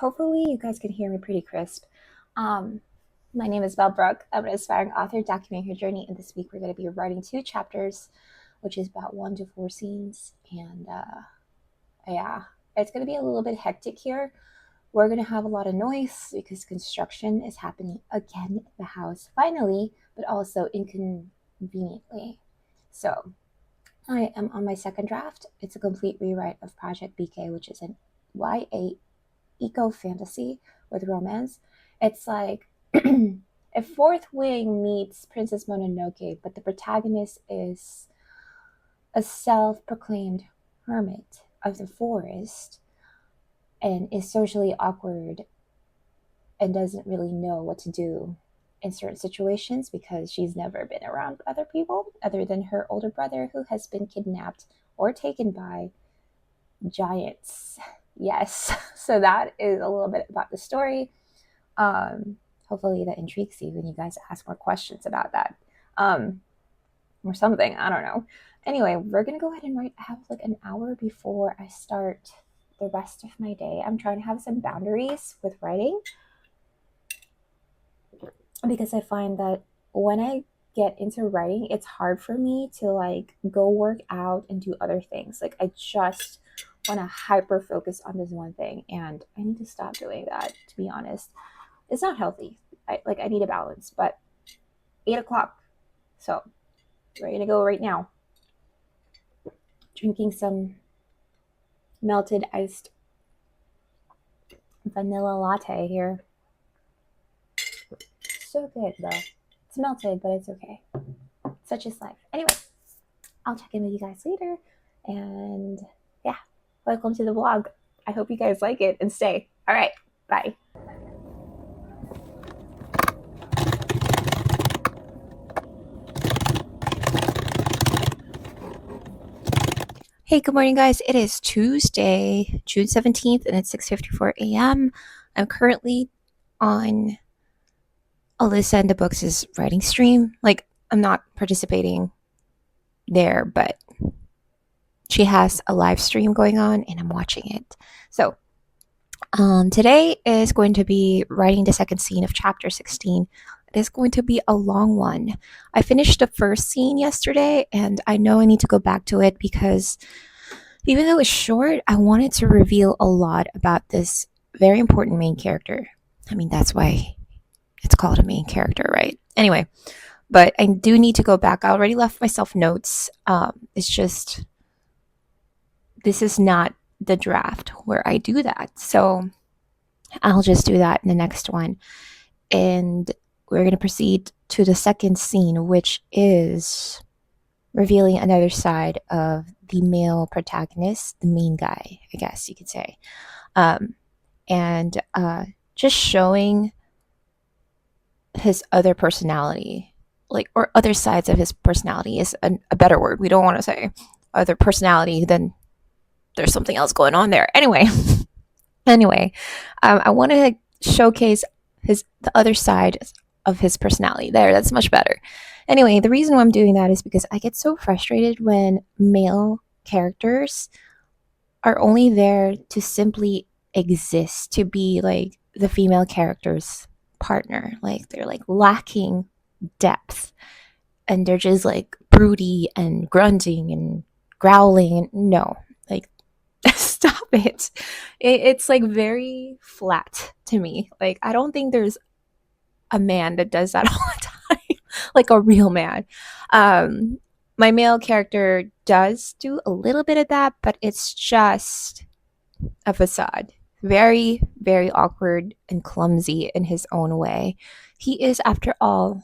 Hopefully you guys can hear me pretty crisp. Um, my name is Belle Brooke. I'm an aspiring author documenting her journey, and this week we're going to be writing 2 chapters, which is about 1 to 4 scenes. And yeah, it's going to be a little bit hectic here. We're going to have a lot of noise because construction is happening again in the house, finally, but also inconveniently. So I am on my second draft. It's a complete rewrite of Project BK, which is an YA eco fantasy with romance. It's like if Fourth Wing meets Princess Mononoke, but the protagonist is a self-proclaimed hermit of the forest and is socially awkward and doesn't really know what to do in certain situations because she's never been around other people other than her older brother, who has been kidnapped or taken by giants. Yes. So that is a little bit about the story. Hopefully that intrigues you when you guys ask more questions about that. Or something. I don't know. Anyway, we're gonna go ahead and write. I have like an hour before I start the rest of my day. I'm trying to have some boundaries with writing because I find that when I get into writing, it's hard for me to like go work out and do other things. Like I just want to hyper focus on this one thing, and I need to stop doing that, to be honest. It's not healthy. I need a balance. But 8 o'clock, so we're gonna go right now. Drinking some melted iced vanilla latte here. So good though. It's melted, but it's okay. Such is life. Anyway, I'll check in with you guys later, and yeah, welcome to the vlog. I hope you guys like it and stay. All right, bye. Hey, good morning, guys. It is Tuesday, June 17th, and it's 6:54 a.m. I'm currently on Alyssa and the Books' writing stream. Like, I'm not participating there, but she has a live stream going on, and I'm watching it. So, today is going to be writing the second scene of chapter 16. It is going to be a long one. I finished the first scene yesterday, and I know I need to go back to it because even though it's short, I wanted to reveal a lot about this very important main character. I mean, that's why it's called a main character, right? Anyway, but I do need to go back. I already left myself notes. It's just, this is not the draft where I do that. So I'll just do that in the next one. And we're going to proceed to the second scene, which is revealing another side of the male protagonist, the main guy, I guess you could say. And just showing his other personality, like, or other sides of his personality is a better word. We don't want to say other personality, then there's something else going on there. Anyway, I want to showcase the other side of his personality. There, that's much better. Anyway, the reason why I'm doing that is because I get so frustrated when male characters are only there to simply exist, to be like the female character's partner. Like they're like lacking depth, and they're just like broody and grunting and growling. No, like stop it. It's like very flat to me. Like I don't think there's a man that does that all the time, like a real man. My male character does do a little bit of that, but it's just a facade. Very, very awkward and clumsy in his own way. He is, after all,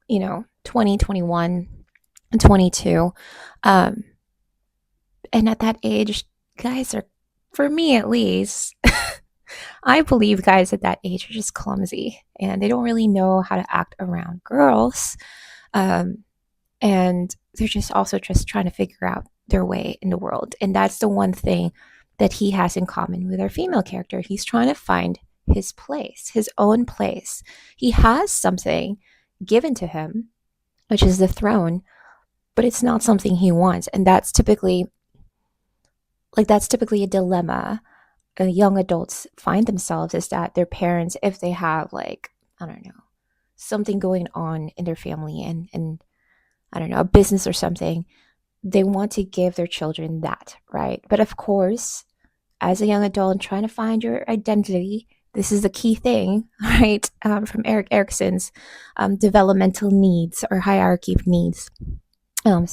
20, 21, and 22. And at that age, guys are, for me at least, I believe guys at that age are just clumsy and they don't really know how to act around girls. And they're just also just trying to figure out their way in the world. And that's the one thing that he has in common with our female character. He's trying to find his place, his own place. He has something given to him, which is the throne, but it's not something he wants. And that's typically a dilemma young adults find themselves is that their parents, if they have like, I don't know, something going on in their family and I don't know, a business or something, they want to give their children that, right? But of course, as a young adult and trying to find your identity, this is the key thing, right? From Eric Erickson's developmental needs or hierarchy of needs, um,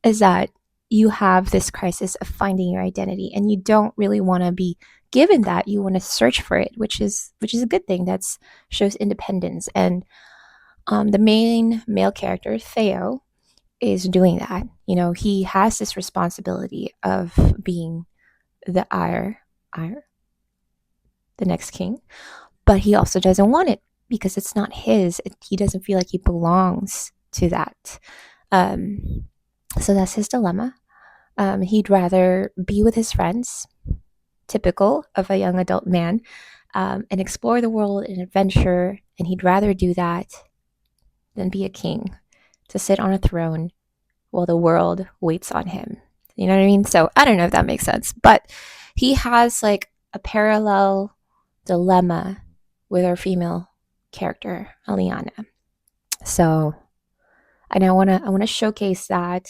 is that you have this crisis of finding your identity, and you don't really want to be given that. You want to search for it, which is a good thing. That shows independence. And the main male character, Theo, is doing that. You know, he has this responsibility of being the heir, the next king, but he also doesn't want it because it's not his. He doesn't feel like he belongs to that. Um, so that's his dilemma. He'd rather be with his friends, typical of a young adult man, and explore the world and adventure. And he'd rather do that than be a king, to sit on a throne while the world waits on him. You know what I mean? So I don't know if that makes sense, but he has like a parallel dilemma with our female character, Aliana. So, and I wanna showcase that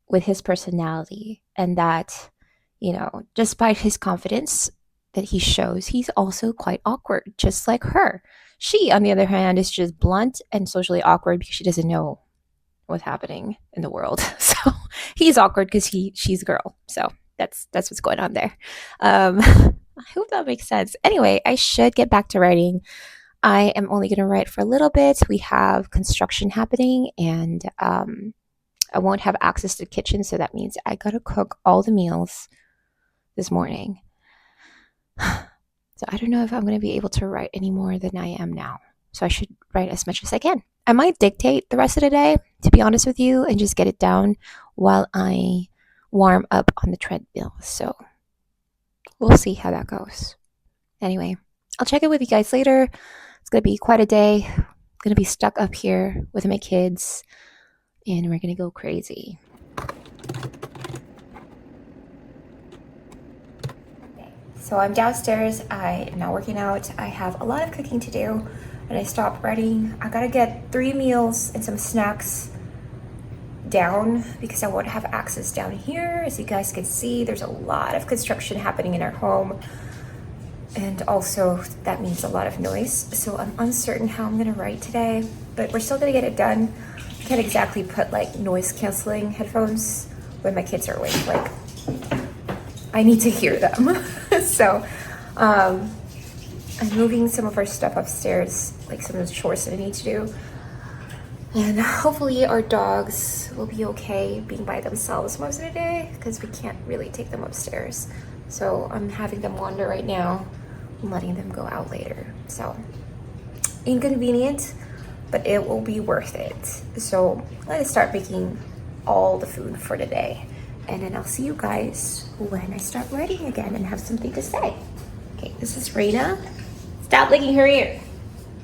with his personality, and that, you know, despite his confidence that he shows, he's also quite awkward, just like her. She, on the other hand, is just blunt and socially awkward because she doesn't know what's happening in the world. So he's awkward because she's a girl. So that's what's going on there. I hope that makes sense. Anyway, I should get back to writing. I am only going to write for a little bit. We have construction happening, and I won't have access to the kitchen, so that means I gotta cook all the meals this morning. So I don't know if I'm gonna be able to write any more than I am now. So I should write as much as I can. I might dictate the rest of the day, to be honest with you, and just get it down while I warm up on the treadmill. So we'll see how that goes. Anyway, I'll check in with you guys later. It's gonna be quite a day. I'm gonna be stuck up here with my kids, and we're gonna go crazy. So I'm downstairs. I am now working out. I have a lot of cooking to do, and I stopped writing. I gotta get 3 meals and some snacks down because I won't have access down here. As you guys can see, there's a lot of construction happening in our home, and also that means a lot of noise. So I'm uncertain how I'm gonna write today, but we're still gonna get it done. I can't exactly put like noise canceling headphones when my kids are awake. Like, I need to hear them. So I'm moving some of our stuff upstairs, like some of the chores that I need to do. And hopefully our dogs will be okay being by themselves most of the day, because we can't really take them upstairs. So I'm having them wander right now and letting them go out later. So inconvenient, but it will be worth it. So let us start making all the food for today. And then I'll see you guys when I start writing again and have something to say. Okay, this is Raina. Stop licking her ear.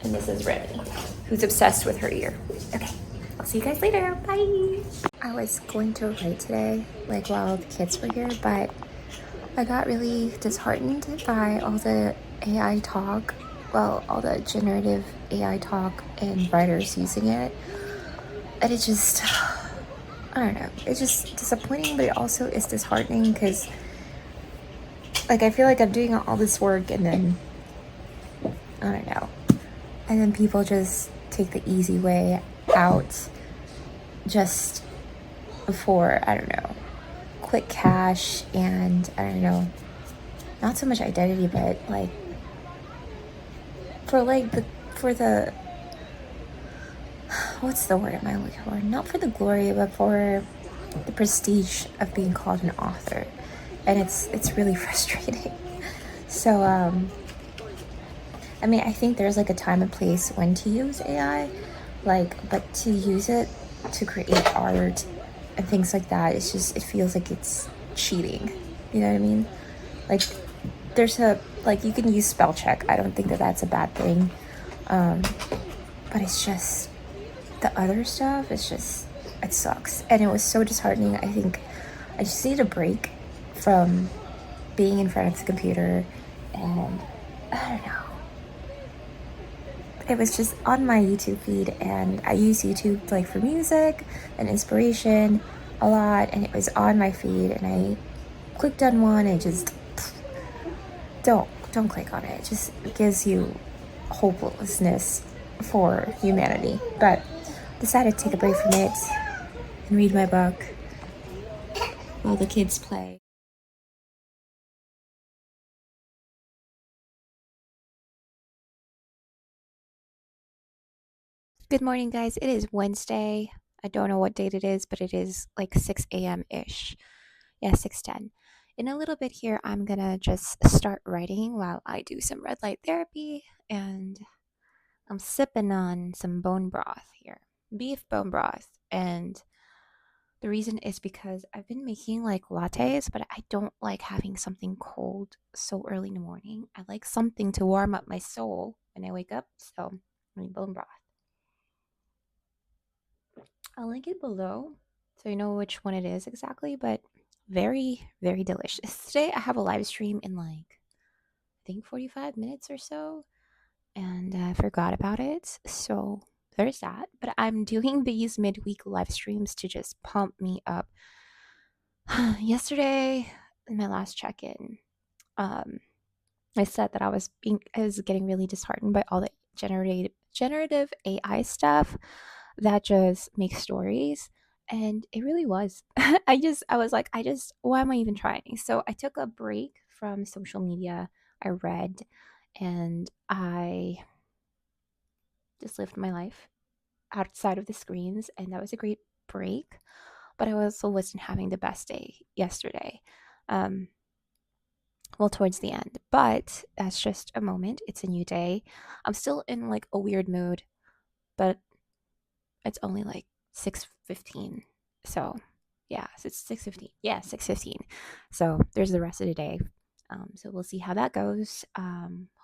And this is Remy, who's obsessed with her ear. Okay, I'll see you guys later. Bye. I was going to write today, like while the kids were here, but I got really disheartened by all the AI talk. Well, all the generative AI talk and writers using it. And it just, I don't know, it's just disappointing, but it also is disheartening because, like, I feel like I'm doing all this work and then, I don't know, and then people just take the easy way out just for, I don't know, quick cash and, I don't know, not so much identity, but like, for the what's the word am I looking for? Not for the glory, but for the prestige of being called an author. And it's really frustrating. So I mean, I think there's like a time and place when to use AI, like, but to use it to create art and things like that, it's just, it feels like it's cheating. You know what I mean? Like, there's like, you can use spell check. I don't think that that's a bad thing. But it's just, the other stuff, it's just, it sucks. And it was so disheartening. I think I just need a break from being in front of the computer, and I don't know. It was just on my YouTube feed, and I use YouTube like for music and inspiration a lot, and it was on my feed, and I clicked on one and just don't click on it. It just gives you hopelessness for humanity. But decided to take a break from it and read my book while the kids play. Good morning, guys. It is Wednesday. I don't know what date it is, but it is like 6 a.m.-ish. Yeah, 6:10. In a little bit here, I'm gonna just start writing while I do some red light therapy, and I'm sipping on some bone broth here. Beef bone broth. And the reason is because I've been making like lattes, but I don't like having something cold so early in the morning. I like something to warm up my soul when I wake up, so I need bone broth. I'll link it below so you know which one it is exactly, but very, very delicious. Today I have a live stream in like, I think 45 minutes or so, and I forgot about it, so there's that. But I'm doing these midweek live streams to just pump me up. Yesterday, in my last check-in, I said that I was getting really disheartened by all the generative AI stuff that just makes stories, and it really was. I was like, why am I even trying? So I took a break from social media. I read, and I just lived my life outside of the screens, and that was a great break. But I also wasn't having the best day yesterday. Well, towards the end, but that's just a moment. It's a new day. I'm still in like a weird mood, but it's only like 6:15. So yeah, so it's 6:15. Yeah, 6:15. So there's the rest of the day. So we'll see how that goes.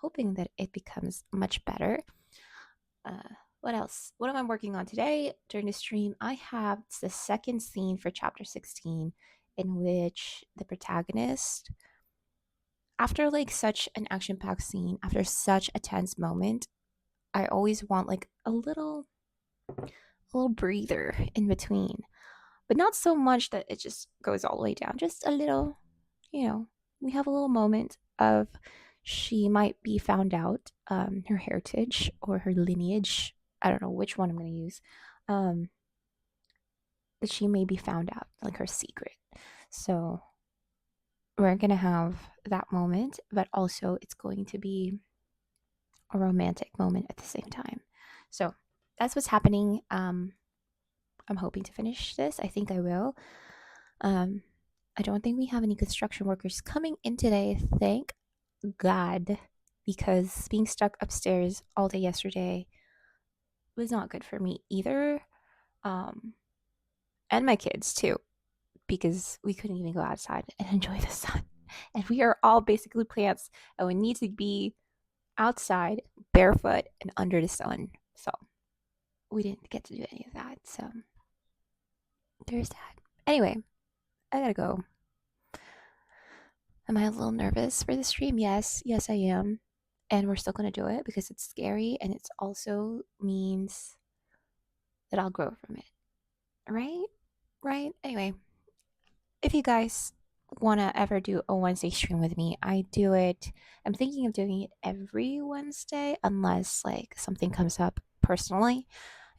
Hoping that it becomes much better. What else? What am I working on today during the stream? I have the second scene for chapter 16, in which the protagonist, after like such an action-packed scene, after such a tense moment, I always want like a little breather in between, but not so much that it just goes all the way down. Just a little, we have a little moment of she might be found out, her heritage or her lineage. I don't know which one I'm going to use. That she may be found out, like her secret. So we're going to have that moment, but also it's going to be a romantic moment at the same time. So that's what's happening. I'm hoping to finish this. I think I will. I don't think we have any construction workers coming in today, thank God, because being stuck upstairs all day yesterday was not good for me either. And my kids too, because we couldn't even go outside and enjoy the sun. And we are all basically plants, and we need to be outside barefoot and under the sun. So we didn't get to do any of that. So there's that. Anyway, I gotta go. Am I a little nervous for the stream? Yes, I am. And we're still gonna do it because it's scary, and it also means that I'll grow from it. Right? Anyway, if you guys wanna ever do a Wednesday stream with me, I do it. I'm thinking of doing it every Wednesday, unless like something comes up personally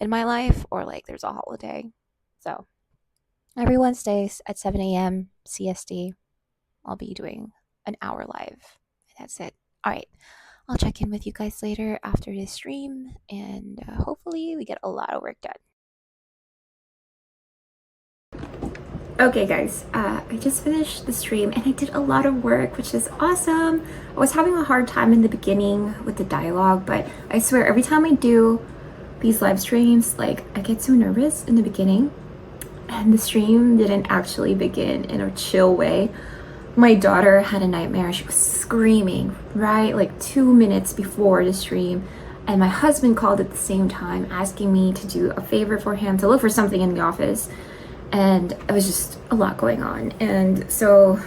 in my life, or like there's a holiday. So every Wednesdays at 7 a.m. CST, I'll be doing an hour live. And that's it. All right. I'll check in with you guys later after this stream, and hopefully we get a lot of work done. Okay, guys, I just finished the stream and I did a lot of work, which is awesome. I was having a hard time in the beginning with the dialogue, but I swear every time I do these live streams, like, I get so nervous in the beginning, and the stream didn't actually begin in a chill way. My daughter had a nightmare. She was screaming right like 2 minutes before the stream, and my husband called at the same time asking me to do a favor for him, to look for something in the office, and it was just a lot going on. And so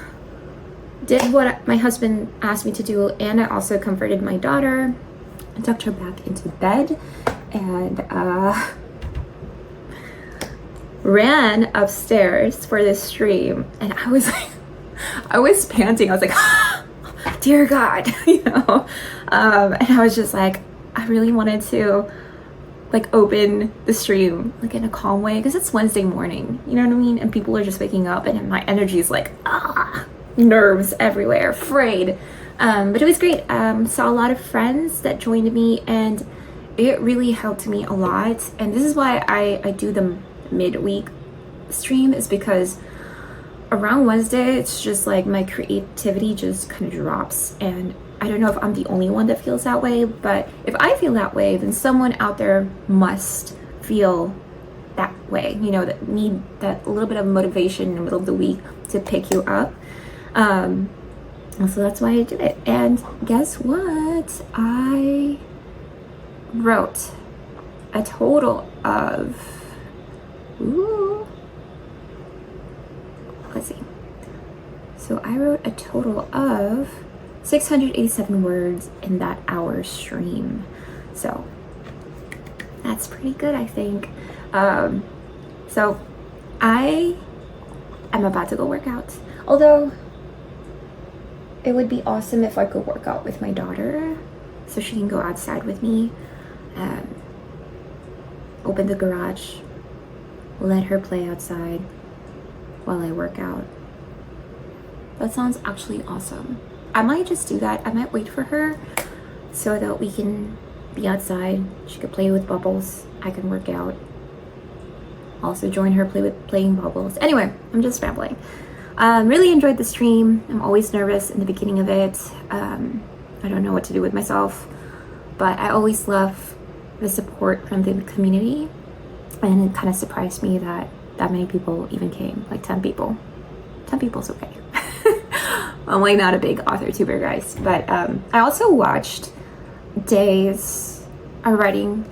did what my husband asked me to do, and I also comforted my daughter and tucked her back into bed, and ran upstairs for this stream. And I was like, I was panting. I was like, dear God, you know. And I was just like, I really wanted to like open the stream like in a calm way, because it's Wednesday morning, you know what I mean? And people are just waking up, and my energy is like, nerves everywhere, afraid. But it was great. Saw a lot of friends that joined me, and it really helped me a lot. And this is why I do the midweek stream, is because around Wednesday, it's just like my creativity just kind of drops. And I don't know if I'm the only one that feels that way, but if I feel that way, then someone out there must feel that way, you know, that need that little bit of motivation in the middle of the week to pick you up. So that's why I did it. And guess what? I wrote a total of, let's see. So I wrote a total of 687 words in that hour stream. So that's pretty good, I think. So I am about to go work out. Although it would be awesome if I could work out with my daughter so she can go outside with me, open the garage, let her play outside while I work out. That sounds actually awesome. I might just do that. I might wait for her so that we can be outside. She could play with bubbles. I can work out. Also join her playing bubbles. Anyway, I'm just rambling. Really enjoyed the stream. I'm always nervous in the beginning of it. I don't know what to do with myself, but I always love the support from the community, and it kind of surprised me that many people even came, like 10 people. 10 people's okay. I'm like not a big author-tuber, guys, but I also watched Days, writing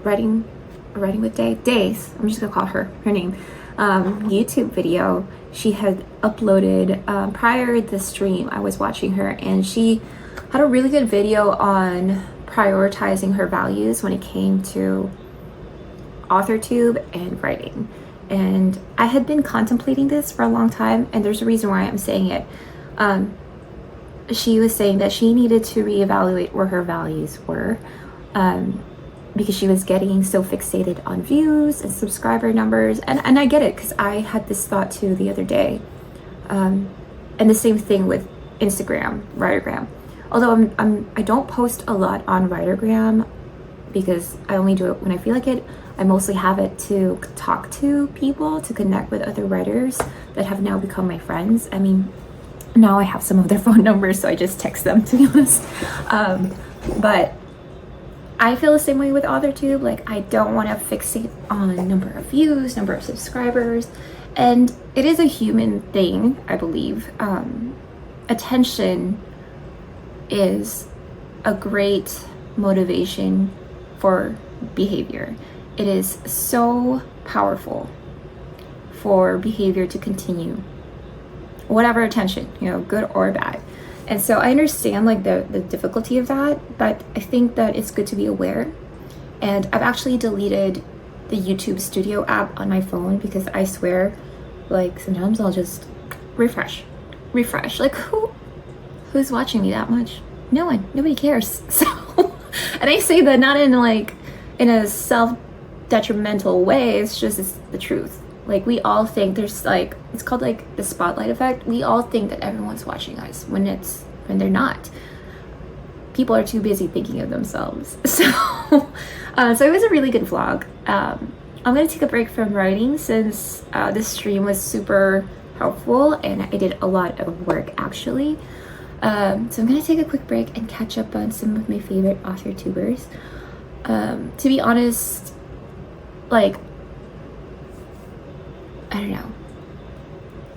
with Days, I'm just gonna call her name, YouTube video she had uploaded prior to the stream. I was watching her, and she had a really good video on prioritizing her values when it came to AuthorTube and writing. And I had been contemplating this for a long time, and there's a reason why I'm saying it. She was saying that she needed to reevaluate where her values were, because she was getting so fixated on views and subscriber numbers. And I get it, because I had this thought too the other day. And the same thing with Instagram, writergram. Although I don't post a lot on writergram, because I only do it when I feel like it. I mostly have it to talk to people, to connect with other writers that have now become my friends. I mean, now I have some of their phone numbers, so I just text them, to be honest. But I feel the same way with AuthorTube. Like, I don't want to fixate on number of views, number of subscribers. And it is a human thing, I believe. Attention is a great motivation for behavior. It is so powerful for behavior to continue, whatever attention, you know, good or bad. And so I understand like the difficulty of that, but I think that it's good to be aware. And I've actually deleted the YouTube Studio app on my phone, because I swear, like, sometimes I'll just refresh. Like, who's watching me that much? No one. Nobody cares. So, and I say that not in like in a self-detrimental way. It's just, it's the truth. Like, we all think there's like, it's called like the spotlight effect. We all think that everyone's watching us when they're not. People are too busy thinking of themselves. So, so it was a really good vlog. I'm gonna take a break from writing, since this stream was super helpful and I did a lot of work actually. So I'm gonna take a quick break and catch up on some of my favorite author-tubers. To be honest, like, I don't know.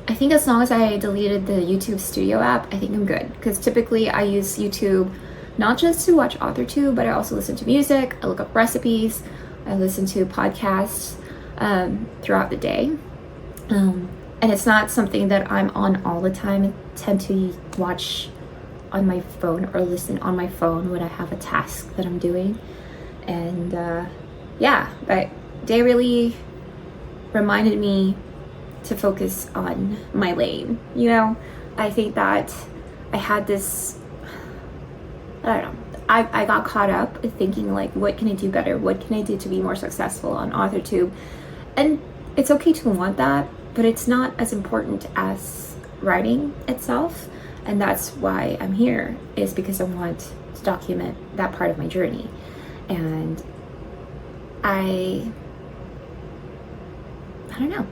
I think as long as I deleted the YouTube Studio app, I think I'm good. Because typically I use YouTube not just to watch AuthorTube, but I also listen to music, I look up recipes, I listen to podcasts throughout the day. and it's not something that I'm on all the time. I tend to watch on my phone or listen on my phone when I have a task that I'm doing. And yeah, but they really reminded me to focus on my lane. You know, I think that I had this, I don't know, I got caught up thinking like, what can I do better? What can I do to be more successful on AuthorTube? And it's okay to want that, but it's not as important as writing itself. And that's why I'm here, is because I want to document that part of my journey. And I don't know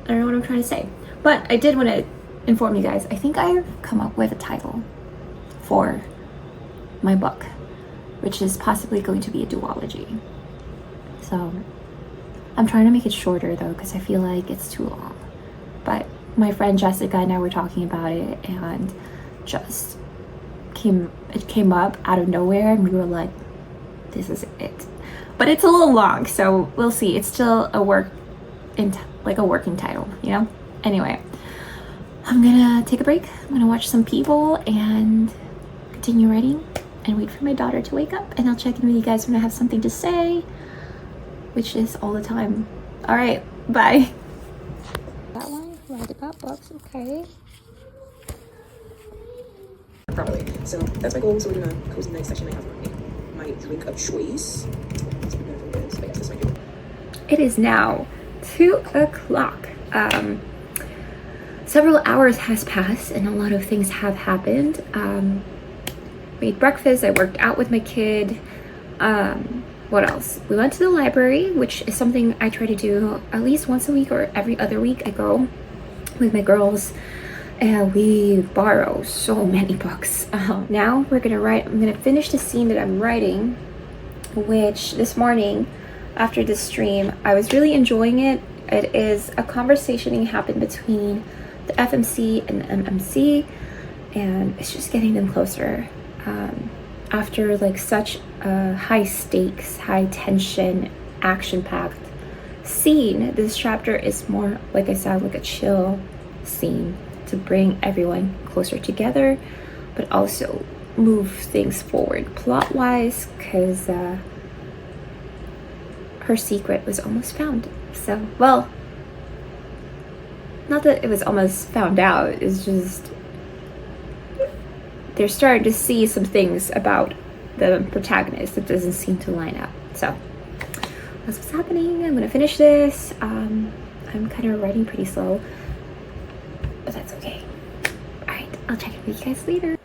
what I'm trying to say, but I did want to inform you guys. I think I've come up with a title for my book, which is possibly going to be a duology. So I'm trying to make it shorter though, because I feel like it's too long. But my friend Jessica and I were talking about it, and just it came up out of nowhere, and we were like, this is it. But it's a little long, so we'll see. It's still a working title, you know? Anyway, I'm gonna take a break. I'm gonna watch some people and continue writing and wait for my daughter to wake up, and I'll check in with you guys when I have something to say, which is all the time. All right, bye. That one, write about books, okay. Properly. So that's my goal. So we're doing a cozy night session. I have my drink of choice. It is now 2 o'clock. Several hours has passed and a lot of things have happened. Made breakfast, I worked out with my kid. What else? We went to the library, which is something I try to do at least once a week or every other week. I go with my girls and we borrow so many books. Now we're gonna write. I'm gonna finish the scene that I'm writing, which this morning after the stream I was really enjoying it. It is a conversation that happened between the FMC and the MMC, and it's just getting them closer. After like such a high stakes, high tension, action-packed scene, this chapter is more, like I said, like a chill scene to bring everyone closer together, but also move things forward plot-wise, because her secret was almost found. So, well, not that it was almost found out, it's just they're starting to see some things about the protagonist that doesn't seem to line up. So that's what's happening. I'm gonna finish this. I'm kind of writing pretty slow, but that's okay. All right, I'll check in with you guys later.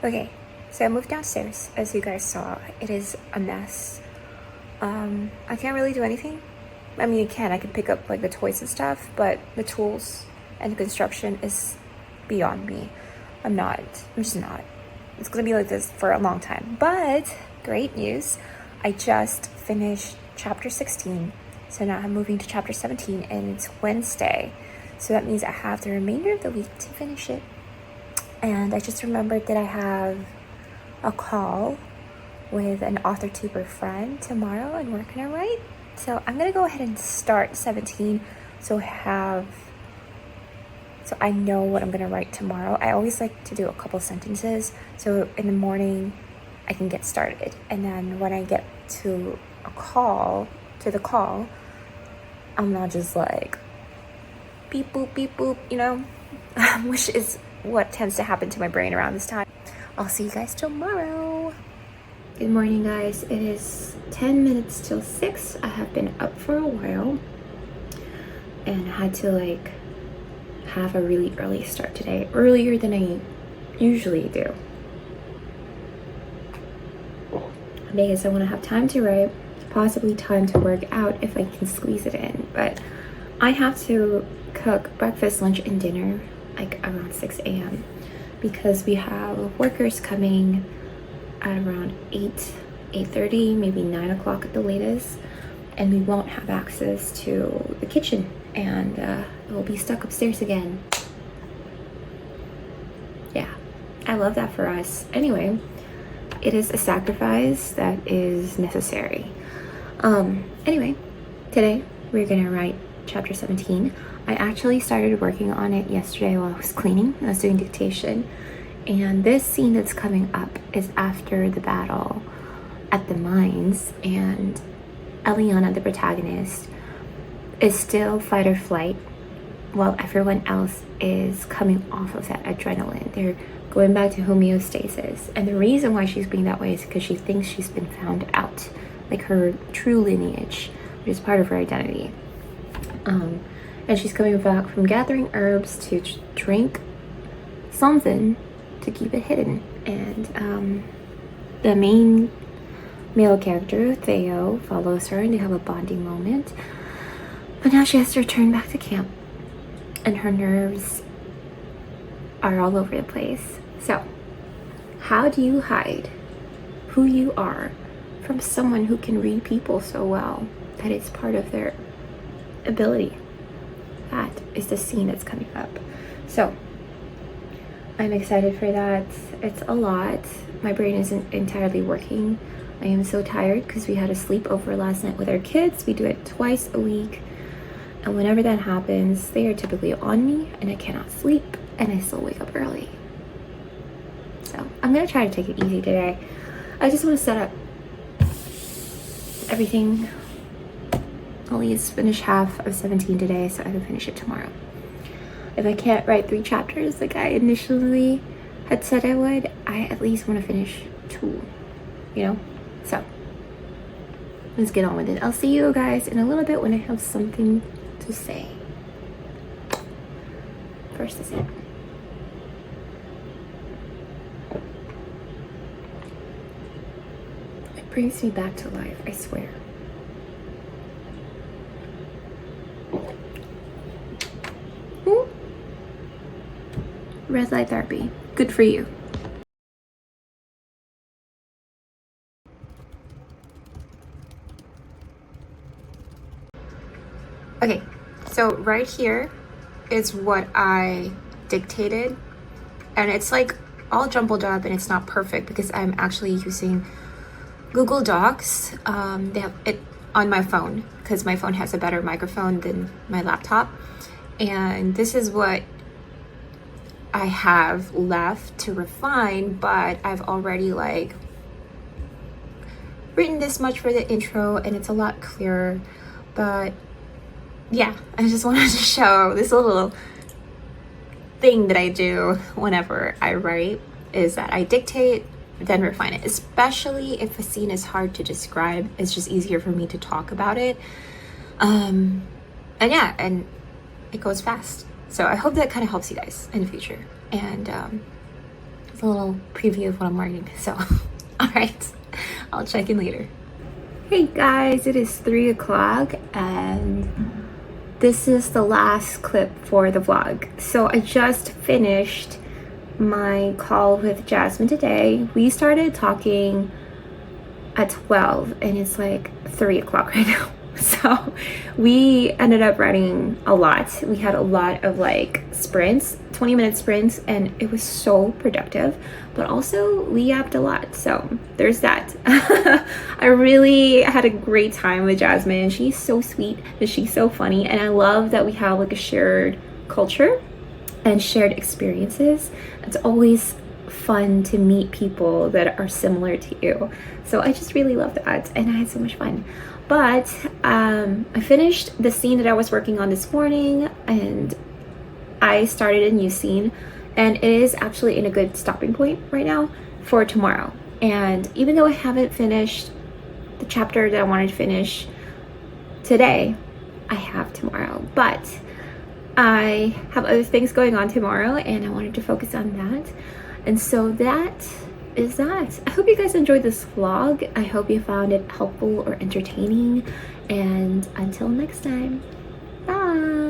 Okay, so I moved downstairs. As you guys saw, it is a mess. I can't really do anything. I mean, I can pick up like the toys and stuff, but the tools and the construction is beyond me. I'm just not. It's gonna be like this for a long time. But great news, I just finished chapter 16. So now I'm moving to chapter 17 and it's Wednesday. So that means I have the remainder of the week to finish it. And I just remembered that I have a call with an authortuber friend tomorrow, and we're gonna write. So I'm gonna go ahead and start 17 so I know what I'm gonna write tomorrow. I always like to do a couple sentences so in the morning I can get started, and then when I get to the call, I'm not just like beep boop beep boop, you know, which is what tends to happen to my brain around this time. I'll see you guys tomorrow. Good morning, guys. It is 10 minutes till 6. I have been up for a while and I had to like have a really early start today, earlier than I usually do, because I want to have time to write, possibly time to work out if I can squeeze it in. But I have to cook breakfast, lunch, and dinner like around 6 a.m. because we have workers coming at around 8:30, maybe 9 o'clock at the latest, and we won't have access to the kitchen, and we'll be stuck upstairs again. Yeah, I love that for us. Anyway, it is a sacrifice that is necessary. Anyway, today we're gonna write chapter 17. I actually started working on it yesterday while I was cleaning. I was doing dictation. And this scene that's coming up is after the battle at the mines, and Eliana, the protagonist, is still fight or flight while everyone else is coming off of that adrenaline. They're going back to homeostasis. And the reason why she's being that way is because she thinks she's been found out, like her true lineage, which is part of her identity. And she's coming back from gathering herbs to drink something to keep it hidden. And the main male character, Theo, follows her and they have a bonding moment. But now she has to return back to camp and her nerves are all over the place. So, how do you hide who you are from someone who can read people so well that it's part of their ability? That is the scene that's coming up. So, I'm excited for that. It's a lot. My brain isn't entirely working. I am so tired because we had a sleepover last night with our kids. We do it twice a week. And whenever that happens, they are typically on me and I cannot sleep and I still wake up early. So I'm gonna try to take it easy today. I just want to set up everything. Only finish half of 17 today so I can finish it tomorrow. If I can't write 3 chapters like I initially had said I would, I at least want to finish 2, you know? So let's get on with it. I'll see you guys in a little bit when I have something to say. First is it. It brings me back to life, I swear. Ooh. Red light therapy. Good for you. Okay, so right here is what I dictated, and it's like all jumbled up and it's not perfect because I'm actually using Google Docs. They have it on my phone because my phone has a better microphone than my laptop, and this is what I have left to refine, but I've already like written this much for the intro and it's a lot clearer. But yeah, I just wanted to show this little thing that I do whenever I write is that I dictate, then refine it, especially if a scene is hard to describe. It's just easier for me to talk about it. And yeah, and it goes fast. So I hope that kind of helps you guys in the future. And it's a little preview of what I'm writing. So, all right, I'll check in later. Hey guys, it is 3 o'clock and this is the last clip for the vlog. So I just finished my call with Jasmine today. We started talking at 12 and it's like 3 o'clock right now. So we ended up writing a lot. We had a lot of like sprints, 20-minute sprints, and it was so productive, but also we yapped a lot. So there's that. I really had a great time with Jasmine. She's so sweet and she's so funny. And I love that we have like a shared culture and shared experiences. It's always fun to meet people that are similar to you. So I just really love that and I had so much fun. But I finished the scene that I was working on this morning and I started a new scene, and it is actually in a good stopping point right now for tomorrow. And even though I haven't finished the chapter that I wanted to finish today, I have tomorrow. But I have other things going on tomorrow and I wanted to focus on that. And so that is that. I hope you guys enjoyed this vlog. I hope you found it helpful or entertaining. And until next time, bye.